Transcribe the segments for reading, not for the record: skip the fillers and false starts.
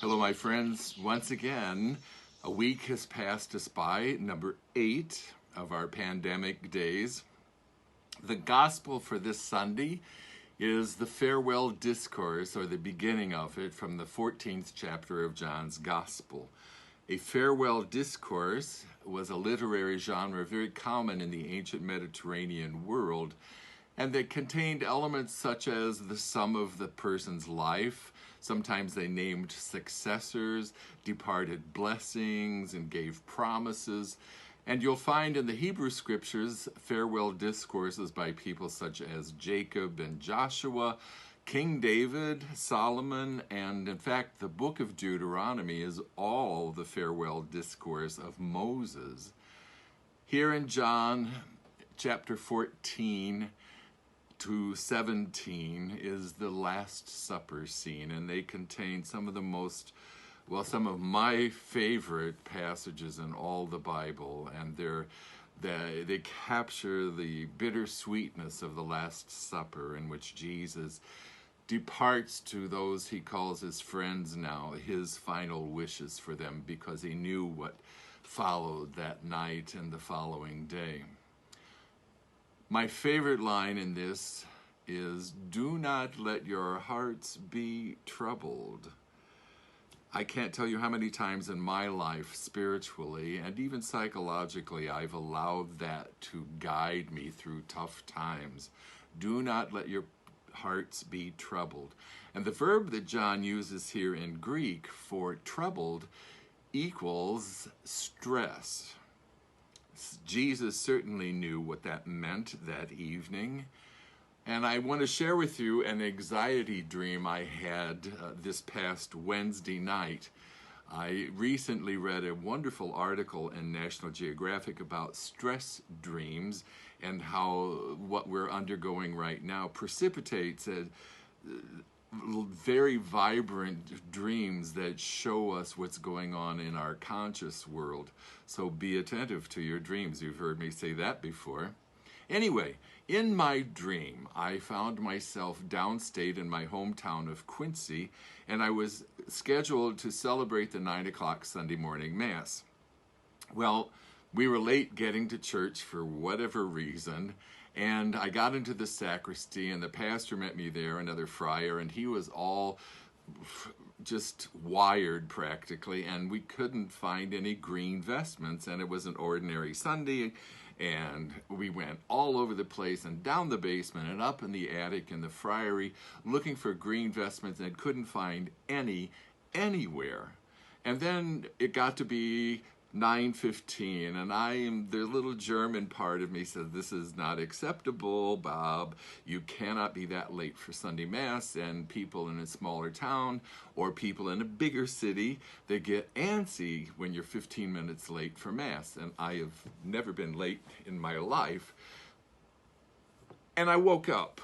Hello, my friends. Once again, a week has passed us by, number 8 of our pandemic days. The gospel for this Sunday is the Farewell Discourse, or the beginning of it, from the 14th chapter of John's Gospel. A farewell discourse was a literary genre very common in the ancient Mediterranean world, and that contained elements such as the sum of the person's life. Sometimes they named successors, departed blessings, and gave promises. And you'll find in the Hebrew scriptures farewell discourses by people such as Jacob and Joshua, King David, Solomon, and in fact the book of Deuteronomy is all the farewell discourse of Moses. Here in John chapter 14 to 17 is the Last Supper scene, and they contain some of my favorite passages in all the Bible, and they capture the bittersweetness of the Last Supper, in which Jesus departs to those he calls his friends now, his final wishes for them, because he knew what followed that night and the following day. My favorite line in this is, "Do not let your hearts be troubled." I can't tell you how many times in my life, spiritually and even psychologically, I've allowed that to guide me through tough times. Do not let your hearts be troubled. And the verb that John uses here in Greek for troubled equals stress. Jesus certainly knew what that meant that evening. And I want to share with you an anxiety dream I had this past Wednesday night. I recently read a wonderful article in National Geographic about stress dreams and how what we're undergoing right now precipitates very vibrant dreams that show us what's going on in our conscious world. So be attentive to your dreams. You've heard me say that before. Anyway, in my dream, I found myself downstate in my hometown of Quincy, and I was scheduled to celebrate the 9 o'clock Sunday morning Mass. Well, we were late getting to church for whatever reason, and I got into the sacristy, and the pastor met me there, another friar, and he was all just wired practically, and we couldn't find any green vestments, and it was an ordinary Sunday, and we went all over the place and down the basement and up in the attic in the friary looking for green vestments and couldn't find any anywhere. And then it got to be 9:15, and the little German part of me said, "This is not acceptable, Bob. You cannot be that late for Sunday Mass." And people in a smaller town or people in a bigger city, they get antsy when you're 15 minutes late for Mass. And I have never been late in my life. And I woke up.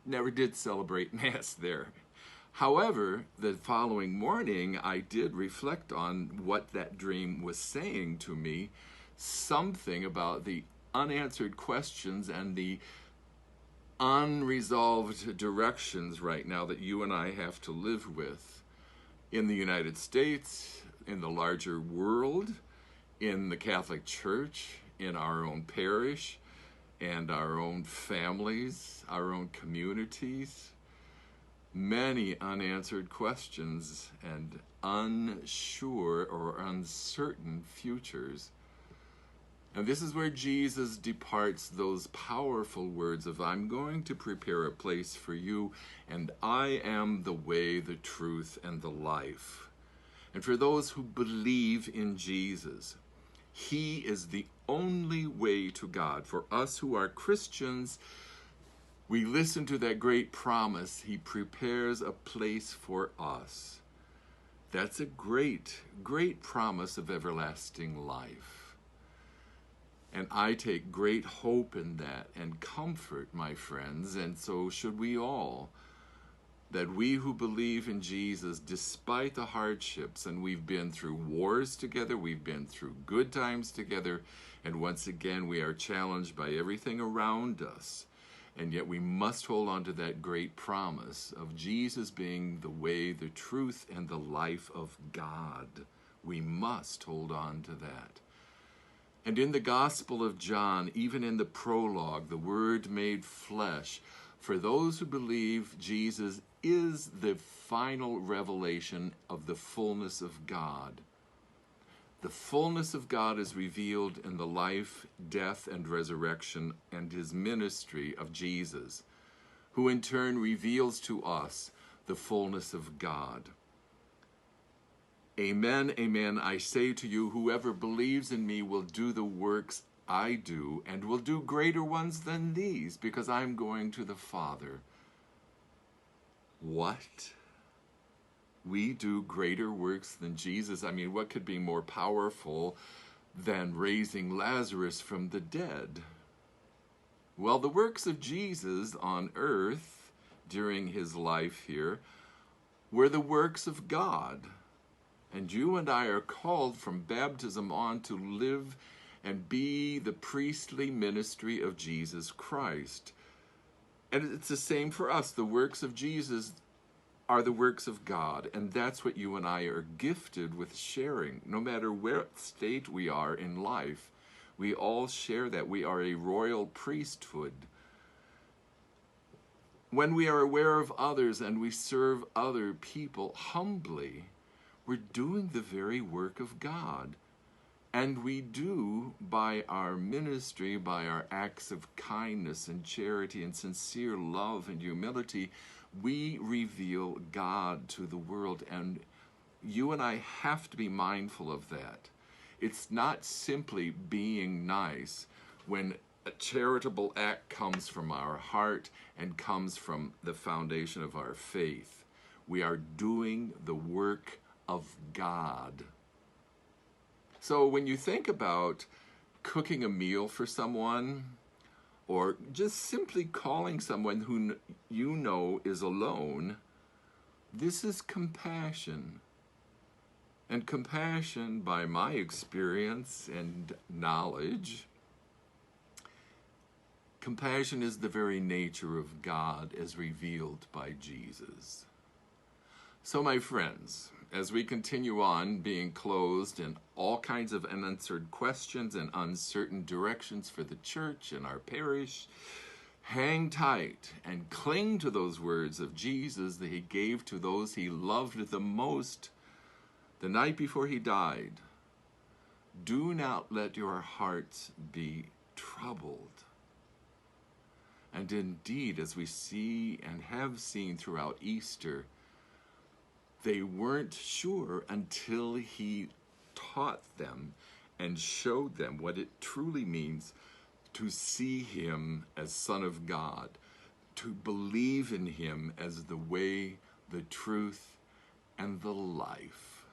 Never did celebrate Mass there. However, the following morning, I did reflect on what that dream was saying to me, something about the unanswered questions and the unresolved directions right now that you and I have to live with in the United States, in the larger world, in the Catholic Church, in our own parish, and our own families, our own communities. Many unanswered questions and unsure or uncertain futures. And this is where Jesus departs those powerful words of, "I'm going to prepare a place for you, and I am the way, the truth, and the life." And for those who believe in Jesus, he is the only way to God. For us who are Christians, we listen to that great promise. He prepares a place for us. That's a great, great promise of everlasting life. And I take great hope in that and comfort, my friends, and so should we all, that we who believe in Jesus, despite the hardships, and we've been through wars together, we've been through good times together, and once again we are challenged by everything around us. And yet we must hold on to that great promise of Jesus being the way, the truth, and the life of God. We must hold on to that. And in the Gospel of John, even in the prologue, the Word made flesh, for those who believe Jesus is the final revelation of the fullness of God. The fullness of God is revealed in the life, death, and resurrection and his ministry of Jesus, who in turn reveals to us the fullness of God. Amen, amen, I say to you, whoever believes in me will do the works I do, and will do greater ones than these, because I'm going to the Father. What? We do greater works than Jesus? I mean, what could be more powerful than raising Lazarus from the dead? Well, the works of Jesus on earth during his life here were the works of God. And you and I are called from baptism on to live and be the priestly ministry of Jesus Christ. And it's the same for us. The works of Jesus are the works of God, and that's what you and I are gifted with sharing. No matter what state we are in life, we all share that. We are a royal priesthood. When we are aware of others and we serve other people humbly, we're doing the very work of God. And we do, by our ministry, by our acts of kindness and charity and sincere love and humility, we reveal God to the world. And you and I have to be mindful of that. It's not simply being nice when a charitable act comes from our heart and comes from the foundation of our faith. We are doing the work of God. So when you think about cooking a meal for someone, or just simply calling someone who you know is alone, this is compassion. And compassion, by my experience and knowledge, compassion is the very nature of God as revealed by Jesus. So my friends, as we continue on being closed in all kinds of unanswered questions and uncertain directions for the church and our parish, hang tight and cling to those words of Jesus that he gave to those he loved the most the night before he died. Do not let your hearts be troubled. And indeed, as we see and have seen throughout Easter, they weren't sure until he taught them and showed them what it truly means to see him as Son of God, to believe in him as the way, the truth, and the life.